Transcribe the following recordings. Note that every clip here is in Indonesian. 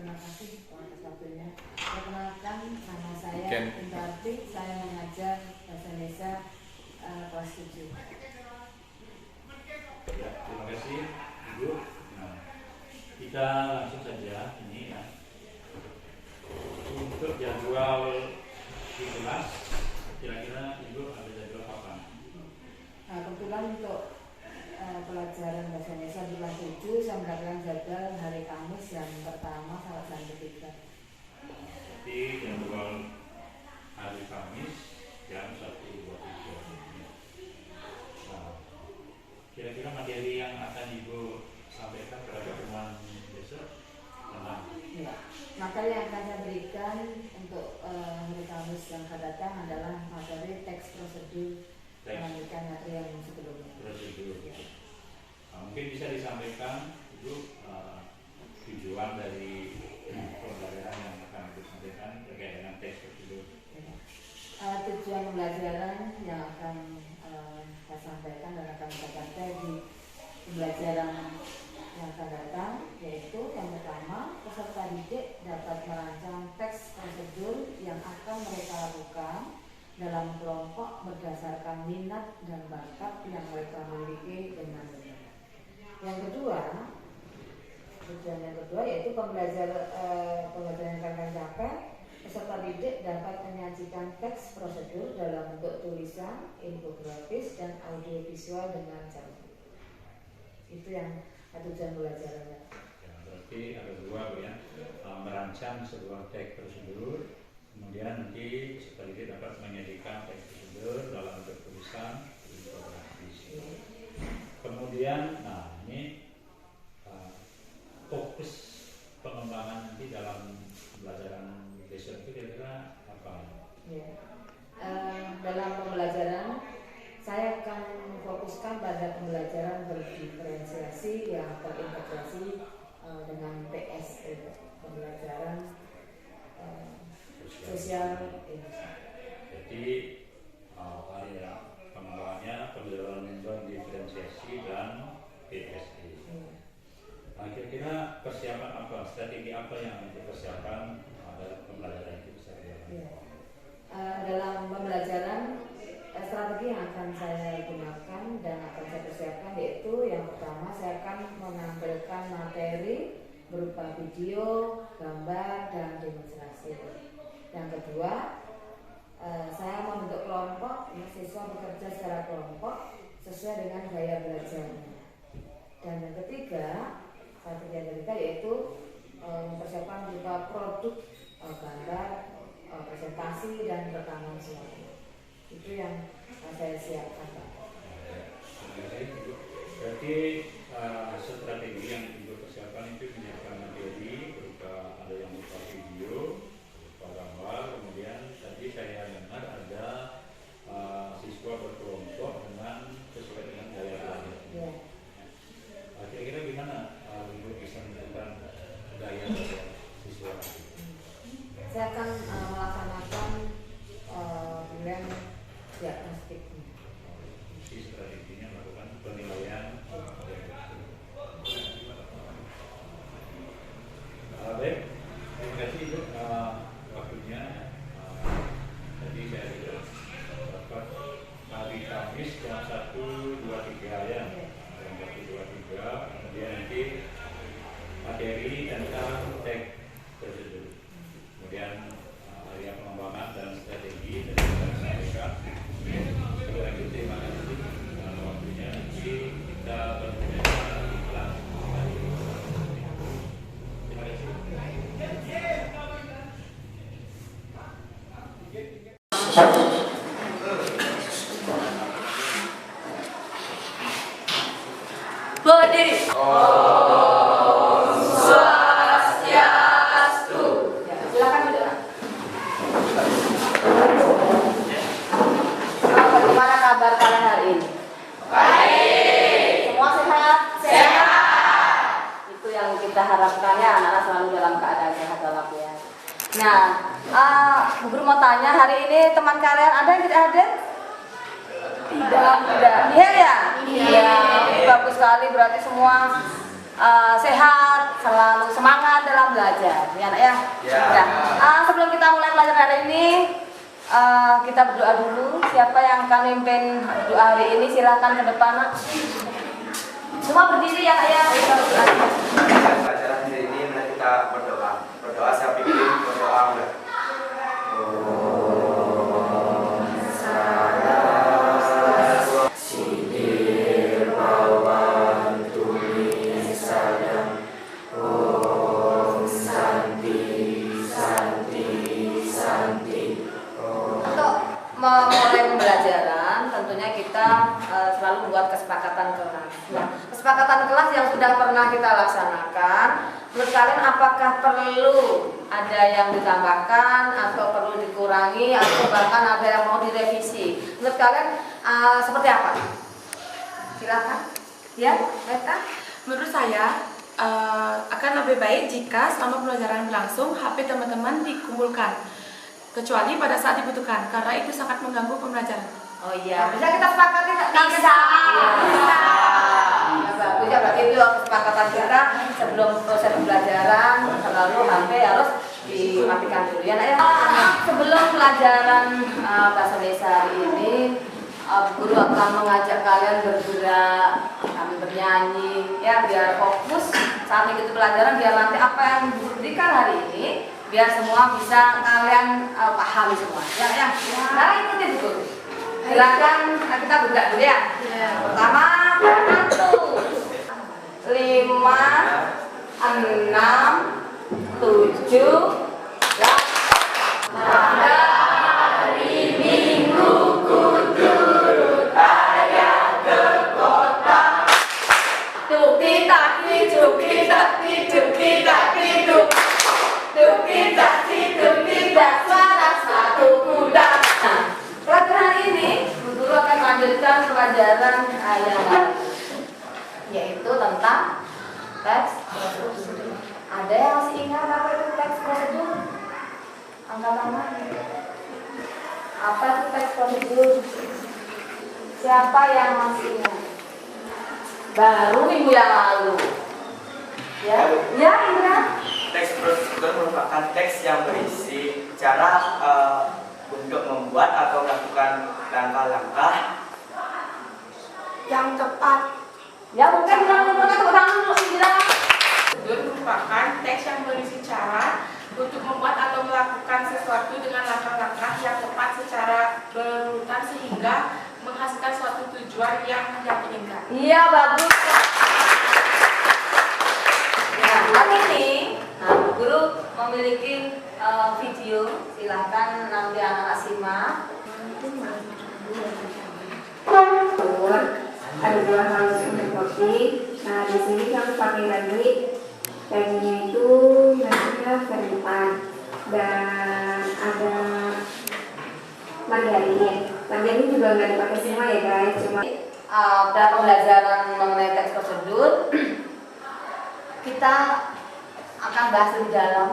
terima kasih atas waktunya. Perkenalkan, nama saya Intarti, saya mengajar bahasa Indonesia kelas 7. Ya, terima kasih Ibu. Nah, kita langsung saja ini ya. Untuk jadwal di kelas, kira-kira Ibu ada jadwal apa? Nah, kebetulan untuk pelajaran bahasa Indonesia di kelas 7 saya mendapatkan jadwal hari Kamis yang pertama sampai jam ketiga. Jadi jadwal hari Kamis jam 1.23. Nah, kira-kira materi yang akan Ibu sampaikan pada pertemuan besok tentang ya, materi yang akan saya berikan untuk hari Kamis yang akan datang adalah materi teks prosedur melanjutkan materi yang sebelumnya. Prosedur. Ya. Nah, mungkin bisa disampaikan Ibu tujuan dari pembelajaran yang akan disampaikan terkait dengan teks prosedur. Tujuan pembelajaran yang akan saya sampaikan dan akan saya capai di pembelajaran yang akan datang, yaitu yang pertama, peserta didik dapat merancang teks prosedur yang akan mereka lakukan dalam kelompok berdasarkan minat dan bakat yang mereka miliki dengan benar. Yang kedua, tujuan yang kedua yaitu pembelajaran yang akan capai, peserta didik dapat menyajikan teks prosedur dalam bentuk tulisan, infografis, dan audiovisual dengan cara. Itu yang tujuan pembelajarannya. Ya, berarti ada dua ya, merancang sebuah teks prosedur, kemudian nanti peserta didik dapat menyajikan teks prosedur dalam bentuk tulisan, infografis. Kemudian, nah ini fokus pengembangan nanti dalam pembelajaran besok itu kira-kira apa? Ya. Dalam pembelajaran saya akan memfokuskan pada pembelajaran berdiferensiasi yang terintegrasi dengan PSE, pembelajaran sosial. Jadi area pengembangannya pembelajaran berdiferensiasi dan PSE. Nah, kira-kira persiapan apa, strategi apa yang dipersiapkan dalam pembelajaran itu? Dalam pembelajaran strategi yang akan saya gunakan dan akan saya persiapkan yaitu yang pertama, saya akan menampilkan materi berupa video, gambar, dan demonstrasi. Yang kedua, saya membentuk kelompok, siswa bekerja secara kelompok sesuai dengan gaya belajarnya. Dan yang ketiga, strategi yang ketiga yaitu mempersiapkan berupa produk gambar, presentasi, dan rekaman suara. Itu yang saya siapkan, Pak. Berarti strategi yang Ibu persiapkan itu menyiapkan materi berupa ada yang berupa video, berupa gambar, kemudian tadi saya dengar ada siswa berkelompok dengan sesuai dengan gaya belajar. Ya. Kira-kira gimana Ibu bisa menentukan gaya belajar siswa? Saya akan melaksanakan penilaian diagnostiknya. Strateginya melakukan penilaian. Baik, terima kasih Ibu waktunya. Tadi saya sudah dapat hari Kamis jam 1.23 ya, jam 1.23. Kemudian nanti materi tentang teks prosedur. Kemudian area pengembangan dan strategi dari saya sampaikan. Sekali lagi terima kasih waktunya. Nanti kita bertemu di kelas. Terima kasih. Berdiri. Bagaimana kabar kalian hari ini? Baik. Semua sehat? Sehat. Itu yang kita harapkan ya, anak-anak selalu dalam keadaan sehat walafiat. Nah, Bu Guru mau tanya, hari ini teman kalian ada yang tidak hadir? Tidak. Iya ya? Iya. Bagus sekali, berarti semua sehat, selalu semangat dalam belajar, ya nak ya. Ya. Sebelum kita mulai belajar hari ini, kita berdoa dulu. Siapa yang akan mimpin doa hari ini? Silakan ke depan, nak. Semua berdiri ya nak ya. Kita berdoa. Pelajaran hari ini kita berdoa. Berdoa saya pikir berdoa enggak. Memulai pembelajaran tentunya kita selalu membuat kesepakatan kelas. Nah, kesepakatan kelas yang sudah pernah kita laksanakan, menurut kalian apakah perlu ada yang ditambahkan atau perlu dikurangi atau bahkan ada yang mau direvisi? Menurut kalian seperti apa? Silakan. Ya, Meta. Menurut saya akan lebih baik jika selama pembelajaran berlangsung HP teman-teman dikumpulkan, kecuali pada saat dibutuhkan, karena itu sangat mengganggu pembelajaran. Oh iya, bisa kita sepakati nggak? Bisa. Bisa. Bagus ya, berarti itu kesepakatan kita sebelum proses pembelajaran selalu HP harus dimatikan dulu ya. Sebelum pelajaran bahasa Indonesia hari ini, guru akan mengajak kalian bergerak, kami bernyanyi, ya biar fokus saat mengikuti pelajaran, biar nanti apa yang diberikan hari ini biar semua bisa kalian pahami semua. Ya. Nah, ikuti dulu. Silakan kita bergerak dulu ya. Pertama, 1, 5, 6, 7, 8. Hari Minggu ku turut ayah ke kota. Tuki-taki, tuki-taki, tuki-taki, tuki. Tuki-taki, suara satu kuda. Nah, pelajaran hari ini guru akan melanjutkan pelajaran yang lain, yaitu tentang teks prosedur. Ada yang masih ingat apa itu teks prosedur? Angkat tangan. Apa itu teks prosedur? Siapa yang masih ingat? Baru minggu yang lalu. Ya, Indra. Teks prosedur merupakan teks yang berisi cara untuk membuat atau melakukan langkah-langkah Yang tepat. Ya mungkin bilang dulu bilang. Prosedur merupakan teks yang berisi cara untuk membuat atau melakukan sesuatu dengan langkah-langkah yang tepat secara berurutan sehingga menghasilkan suatu tujuan yang diinginkan. Iya, bagus. Nah, hari ini guru memiliki video, silahkan nanti anak-anak simak. Ada 2 hal untuk kopi. Nah, di sini kami pakai lagi tagnya itu nasinya ke depan dan ada margarin. Margarin juga nggak dipakai semua ya guys, cuma Dalam pembelajaran mengenai teks prosedur kita akan bahas lebih dalam.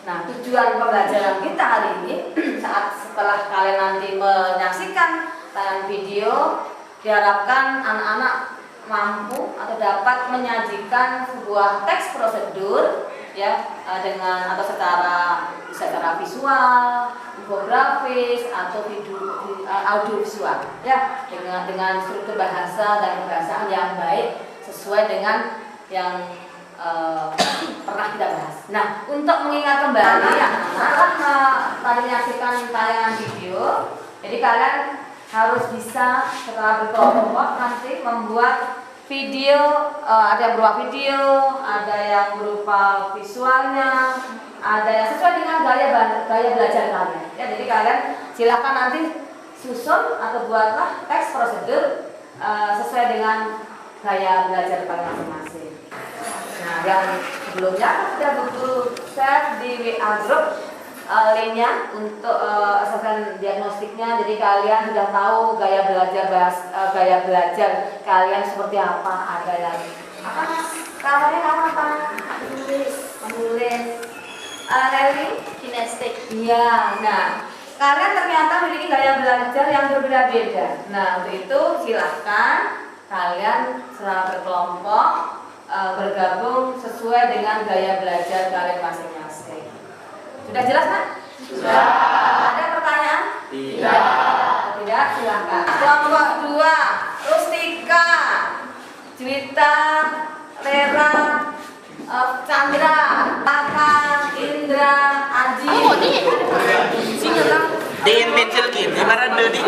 Nah, tujuan pembelajaran kita hari ini setelah kalian nanti menyaksikan tayangan video, diharapkan anak-anak mampu atau dapat menyajikan sebuah teks prosedur ya dengan atau secara visual, infografis atau audio visual ya dengan struktur bahasa dan kebahasaan yang baik sesuai dengan yang pernah kita bahas. Nah, untuk mengingat kembali anak-anak tadi menyaksikan tayangan video, jadi kalian harus bisa setelah berkelompok nanti membuat video, ada yang berupa video, ada yang berupa visualnya, ada yang sesuai dengan gaya belajar kalian. Ya, jadi kalian silakan nanti susun atau buatlah teks prosedur sesuai dengan gaya belajar kalian masing-masing. Nah, yang sebelumnya sudah guru share di WA group linknya untuk asesmen diagnostiknya. Jadi kalian sudah tahu gaya belajar kalian seperti apa. Ada yang apa? Namanya apa? Menulis. Nelly, kinestik. Iya. Nah, kalian ternyata memiliki gaya belajar yang berbeda-beda. Nah, untuk itu silahkan kalian secara berkelompok bergabung sesuai dengan gaya belajar kalian masing-masing. Sudah jelas, Nak? Sudah. Ada pertanyaan? Tidak. Tidak, silakan. Kelompok 2, Rustika, Juwita, Rera, Chandra, Kakak, Indra, Aji. Dengan pencil gini, mana ada di?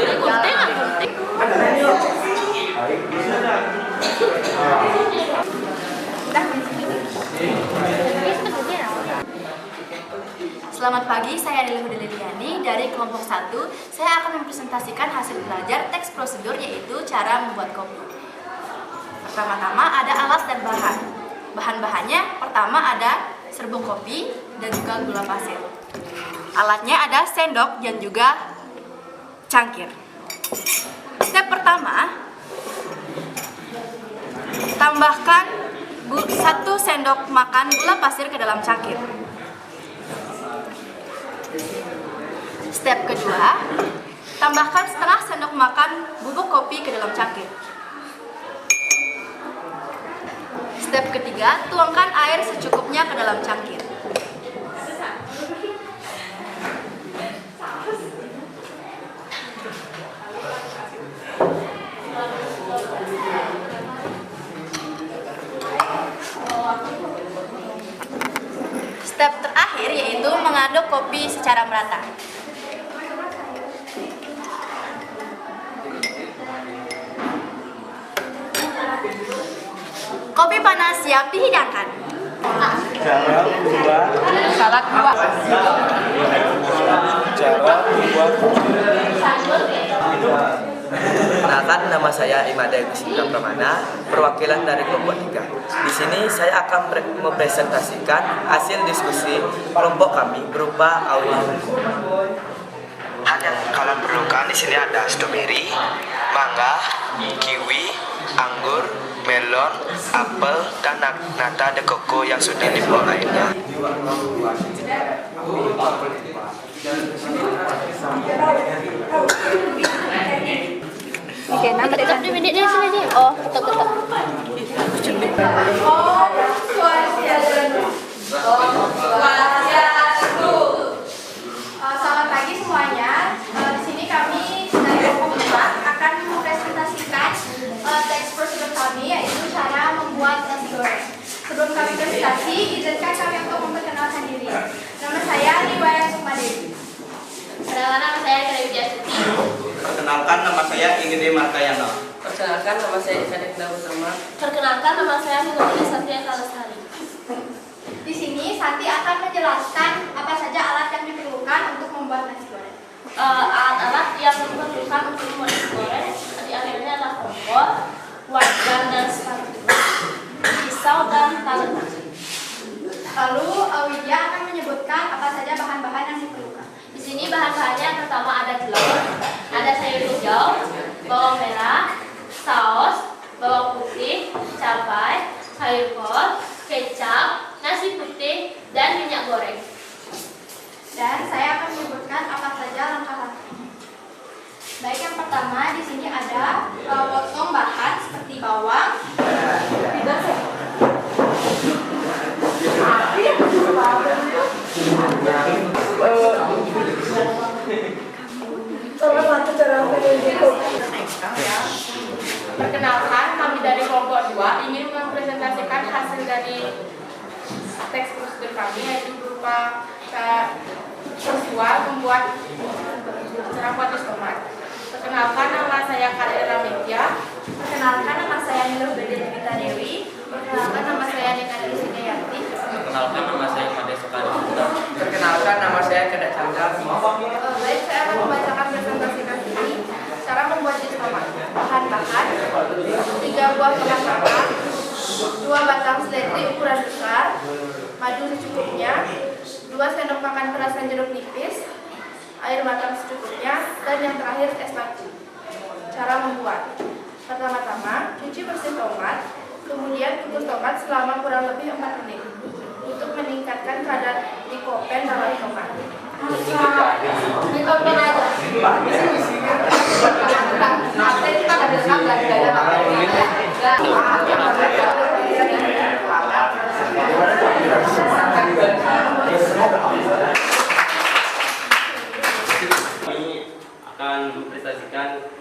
Selamat pagi, saya Adela Hudeliani dari kelompok 1. Saya akan mempresentasikan hasil belajar teks prosedur, yaitu cara membuat kopi. Pertama-tama ada alat dan bahan. Bahan-bahannya pertama ada serbuk kopi dan juga gula pasir. Alatnya ada sendok dan juga cangkir. Step pertama, tambahkan 1 sendok makan gula pasir ke dalam cangkir. Step kedua, tambahkan setengah sendok makan bubuk kopi ke dalam cangkir. Step ketiga, tuangkan air secukupnya ke dalam cangkir. Step terakhir yaitu mengaduk kopi secara merata. Kopi panas siap dihidangkan. Cara membuat Salat 2. Perkenalkan, nama saya Imada Kusindra Pramana, perwakilan dari kelompok 3. Di sini saya akan mempresentasikan hasil diskusi kelompok kami berupa audio. Hal yang kalian perlukan di sini ada stroberi, mangga, kiwi, anggur, melon, apel, dan nata de coco yang sudah dibuang airnya. Oke, nanti di menit dia sini aja. Oh, ketok-ketok. Selamat pagi semuanya. Di sini kami dari kelompok 4 akan mempresentasikan teks prosedur kami, yaitu cara membuat nasi goreng. Sebelum kami presentasi, izinkan kami untuk memperkenalkan diri. Nama saya Niwaya Sukmadewi. Perkenalkan, nama saya Kira Widyasuti. Perkenalkan, nama saya Ingrid Martayana. Perkenalkan, nama saya Ikadek Utama. Perkenalkan, nama saya Nurul Satria Kalestari. Di sini Santi akan menjelaskan apa saja alat yang diperlukan untuk membuat nasi goreng. Alat-alat yang diperlukan untuk membuat nasi goreng di antaranya adalah kompor, wajan dan spatula, pisau dan talenan. Lalu Widya akan menyebutkan apa saja bahan-bahan yang diperlukan. Di sini bahan-bahannya pertama ada telur, ada sayur hijau, bawang merah, saus, bawang putih, cabai, sayur kol, kecap, nasi putih, dan minyak goreng. Dan saya akan menyebutkan apa saja langkah-langkahnya. Baik, yang pertama di sini ada potong bahan seperti bawang, Perkenalkan, kami dari kelompok 2 ingin mempresentasikan hasil dari teks prosedur kami, yaitu berupa visual membuat cerapot tomat. Perkenalkan, nama saya Kadera Media. Perkenalkan, nama saya Nurul Bedewita Dewi. Perkenalkan, nama saya Deka Dewi Sudayati. Perkenalkan, nama saya Kade Sekali. Perkenalkan, nama saya Kedek Chandra. Baik, saya akan membacakan presentasi kami ini. Cara membuat jus tomat. Bahan-bahan: 3 buah tomat matang, 2 batang seledri ukuran besar, madu secukupnya, 2 sendok makan perasan jeruk nipis, air matang secukupnya, dan yang terakhir es batu. Cara membuat: pertama-tama, cuci bersih tomat, kemudian kukus tomat selama kurang lebih 4 menit untuk meningkatkan kadar likopen dalam tomat. Likopen aja. Kami akan mempresentasikan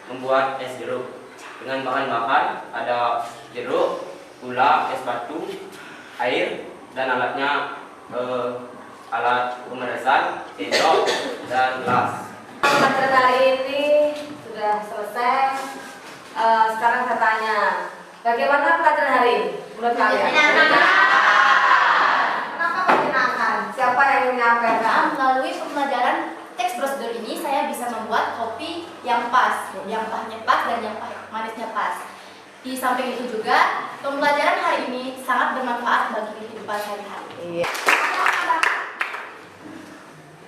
membuat es jeruk dengan bahan-bahan ada jeruk, gula, es batu, air, dan alatnya alat pemerasan, sendok, dan gelas. Materi hari ini sudah selesai. Sekarang saya tanya, bagaimana pelajaran hari ini menurut kalian? Kenapa menyenangkan? Siapa yang menyampaikan? Melalui pembelajaran teks prosedur ini saya bisa membuat kopi yang pas, yang pahitnya pas dan yang manisnya pas. Di samping itu juga pembelajaran hari ini sangat bermanfaat bagi kehidupan sehari-hari. Iya.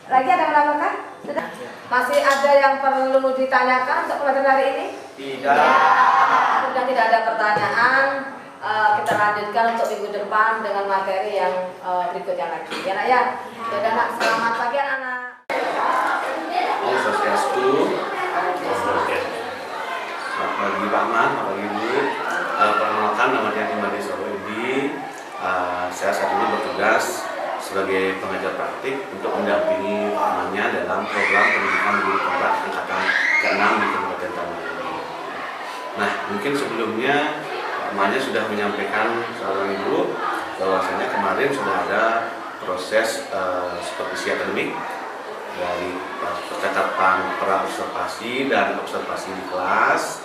Lagi ada yang melaporkan? Sudah? Masih ada yang perlu ditanyakan untuk pelajaran hari ini? Tidak. Sudah tidak ada pertanyaan. Kita lanjutkan untuk minggu depan dengan materi yang berikutnya lagi. Ya nak ya. Jadi anak selamat pagi anak. Om Swastiastu. Selamat pagi Pak Man, Pak Ibu. Perkenalkan nama saya Imade Sorodi. Saya saat ini bertugas sebagai pengajar praktik untuk mendampingi temannya dalam program pendidikan guru penggerak angkatan ke-6 di Kabupaten Tapanuli. Nah, mungkin sebelumnya temannya sudah menyampaikan soal Ibu bahwasanya kemarin sudah ada proses supervisi akademik dari percakapan pra-observasi dan observasi di kelas.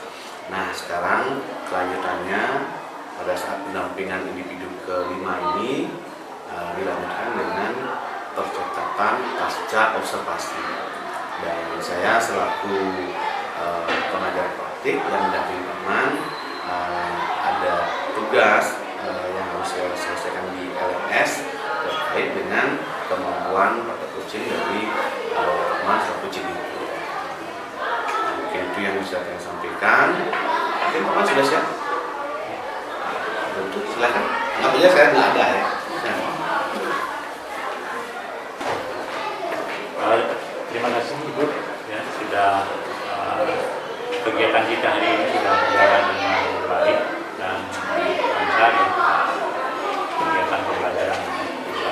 Nah, sekarang kelanjutannya pada saat pendampingan individu ke-5 ini dilanjutkan dengan percakapan pasca observasi. Dan saya selaku pengajar praktik yang mendampingi teman ada tugas yang harus saya selesaikan di LMS terkait dengan kemampuan praktek coaching dari teman selaku cibiku. Mungkin itu yang bisa saya sampaikan. Mungkin teman sudah siap? Untuk silakan. Nggak boleh saya nggak ada ya. Terima kasih Ibu ya, sudah kegiatan kita hari ini sudah berjalan dengan baik dan lancar ya, kegiatan pembelajaran kita.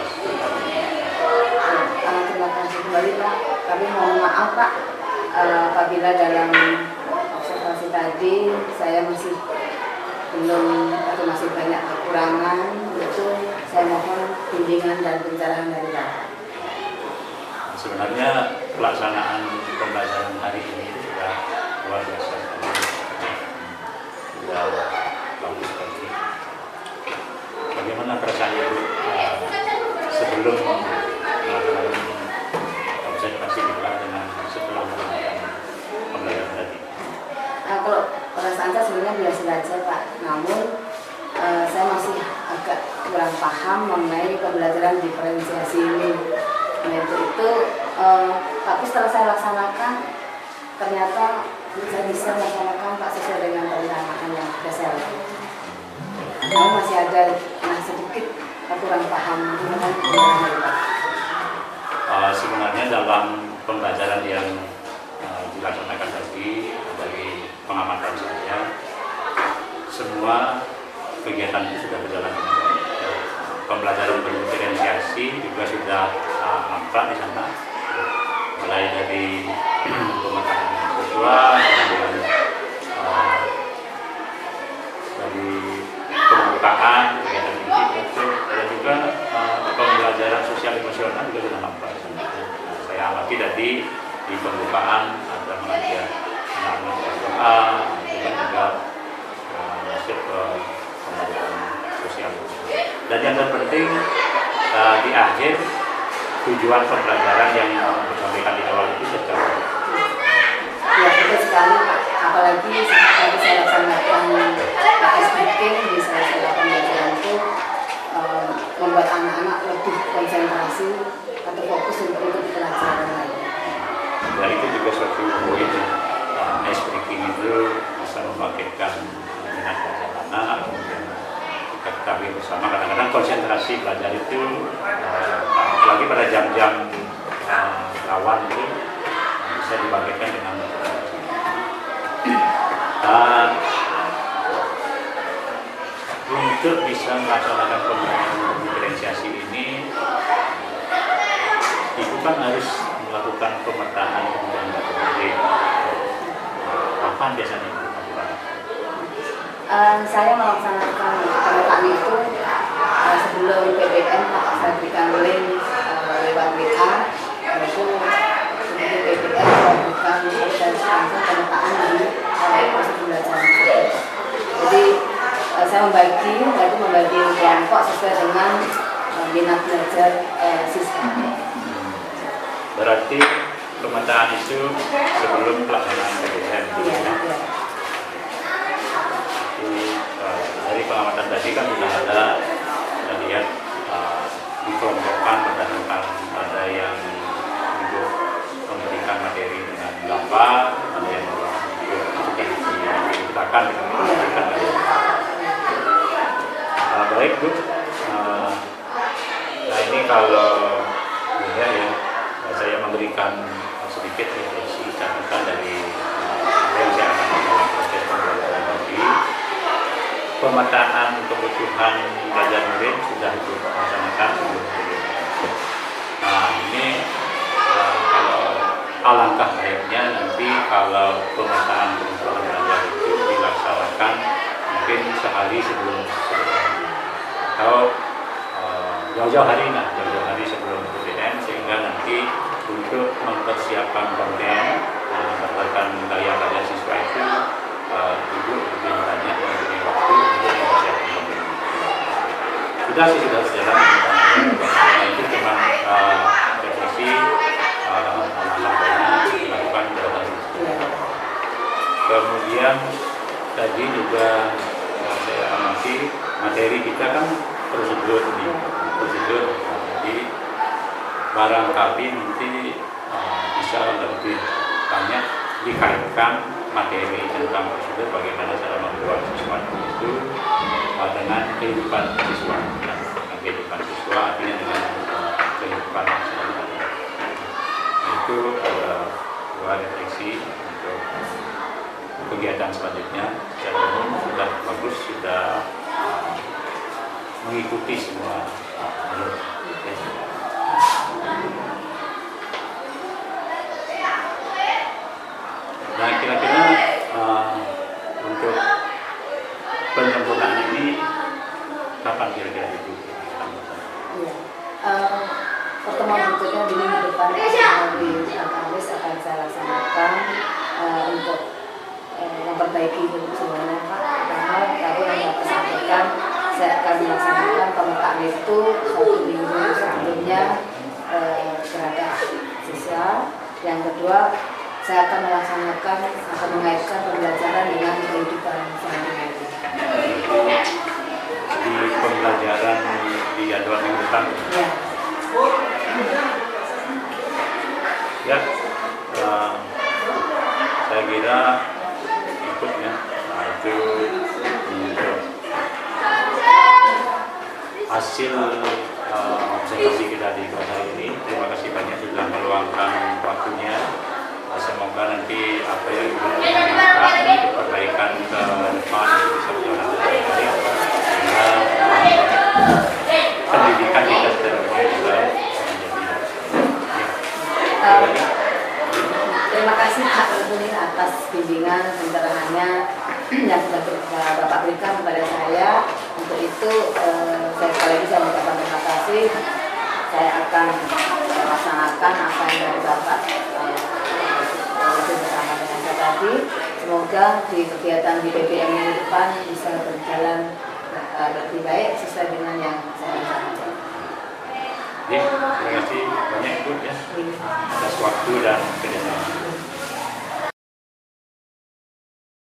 Terima kasih kembali Pak. Kami mohon maaf Pak apabila dalam observasi tadi saya masih belum atau masih banyak kekurangan, itu saya mohon bimbingan dan pencerahan dari Bapak. Sebenarnya pelaksanaan pembelajaran hari ini sudah luar biasa, sudah bagus sekali. Bagaimana perasaan Ibu sebelum melakukan observasi kita dengan setelah melakukan pembelajaran tadi? Kalau perasaan saya sebenarnya biasa saja Pak, namun saya masih agak kurang paham mengenai pembelajaran diferensiasi ini. Nah itu tapi setelah saya laksanakan ternyata saya bisa melaksanakan Pak sesuai dengan perencanaan yang sudah saya lakukan. Namun masih ada sedikit kurang paham dengan Pak. Sebenarnya dalam pembelajaran yang dilaksanakan tadi dari pengamatan saya, semua kegiatan itu sudah berjalan dengan baik. Pembelajaran berdiferensiasi juga sudah nampak di sana, mulai dari pemetaan siswa, kemudian dari pembukaan kegiatan itu, dan juga pembelajaran sosial emosional juga sudah nampak di sana. Saya amati tadi di pembukaan ada mengajar anak-anak SMA, kemudian juga masuk ke pembelajaran sosial. Dan yang terpenting di akhir tujuan pembelajaran yang disampaikan di awal itu tercapai. Ya betul sekali Pak. Apalagi saat tadi saya laksanakan SPT di salah pembelajaran itu membuat anak-anak lebih konsentrasi atau fokus untuk ikut pelajaran lagi. Dan itu juga suatu poin SPT itu bisa membangkitkan minat belajar anak. Kita ketahui bersama kadang-kadang konsentrasi belajar itu apalagi pada jam-jam rawan itu bisa dibangkitkan dengan untuk bisa melaksanakan pembelajaran diferensiasi inisiasi ini Ibu kan harus melakukan pemetaan kemudian metode. Apa biasanya Ibu lakukan? Saya melaksanakan pemetaan itu sebelum PPN saya berikan link lewat WA, yaitu sebelum PPN saya berikan langsung pemetaan di proses pembelajaran. Jadi saya membagi kelompok sesuai dengan minat belajar siswa. Berarti pemetaan itu sebelum pelaksanaan PPN. Iya. Dari pengamatan tadi kan sudah ada, kita lihat dikelompokkan berdasarkan ada yang untuk memberikan materi dengan gambar, ada yang diceritakan dengan memberikan materi. Baik Bu, nah ini kalau ya, saya memberikan sedikit refleksi catatan dari yang saya alami dalam proses pembelajaran tadi. Pemetaan kebutuhan belajar murid sudah dilaksanakan. Nah ini kalau alangkah baiknya nanti kalau pemetaan kebutuhan belajar itu dilaksanakan mungkin sehari sebelum atau jauh-jauh hari sebelum PPN, sehingga nanti untuk mempersiapkan konten berdasarkan karya-karya siswa itu Ibu lebih banyak mempunyai waktu untuk mempersiapkan konten. Sudah berjalan. Nah, itu cuma refleksi alhamdulillah dilakukan beberapa siswa. Kemudian tadi juga saya amati materi kita kan prosedur. Jadi barangkali nanti bisa lebih banyak dikaitkan materi tentang prosedur bagaimana cara membuat sesuatu itu dengan kehidupan siswa. Dengan kehidupan siswa artinya dengan kehidupan sehari-hari. Itu dua refleksi untuk kegiatan selanjutnya. Secara umum sudah bagus, sudah mengikuti semua alur. Nah, kira-kira untuk penyempurnaan ini kapan kira-kira Ibu? Pertemuan berikutnya di minggu depan di Kamis akan saya laksanakan untuk memperbaiki semuanya Pak. Pertama, tadi yang Bapak sampaikan, saya akan melaksanakan pemetaan itu 1 minggu sebelumnya terhadap siswa. Yang kedua, saya akan melaksanakan atau mengaitkan pembelajaran dengan kehidupan sehari-hari. Di pembelajaran di jadwal minggu depan. Ya. Ya, saya kira ikut ya. Nah, itu untuk hasil observasi kita di kelas hari ini. Terima kasih banyak sudah meluangkan waktunya. Semoga nanti apa yang dilakukan untuk perbaikan ke depan bisa berjalan dengan baik, sehingga pendidikan kita seterusnya bisa menjadi. Terima kasih Pak Munir atas bimbingan pencerahannya yang sudah Bapak berikan kepada saya. Untuk itu saya sekali lagi saya mengucapkan terima kasih. Saya akan melaksanakan apa yang dari Bapak bersama dengan saya tadi. Semoga di kegiatan di PPN minggu depan bisa berjalan lebih baik sesuai dengan yang saya rencanakan. Terima kasih banyak Ibu ya atas waktu dan kerjasama.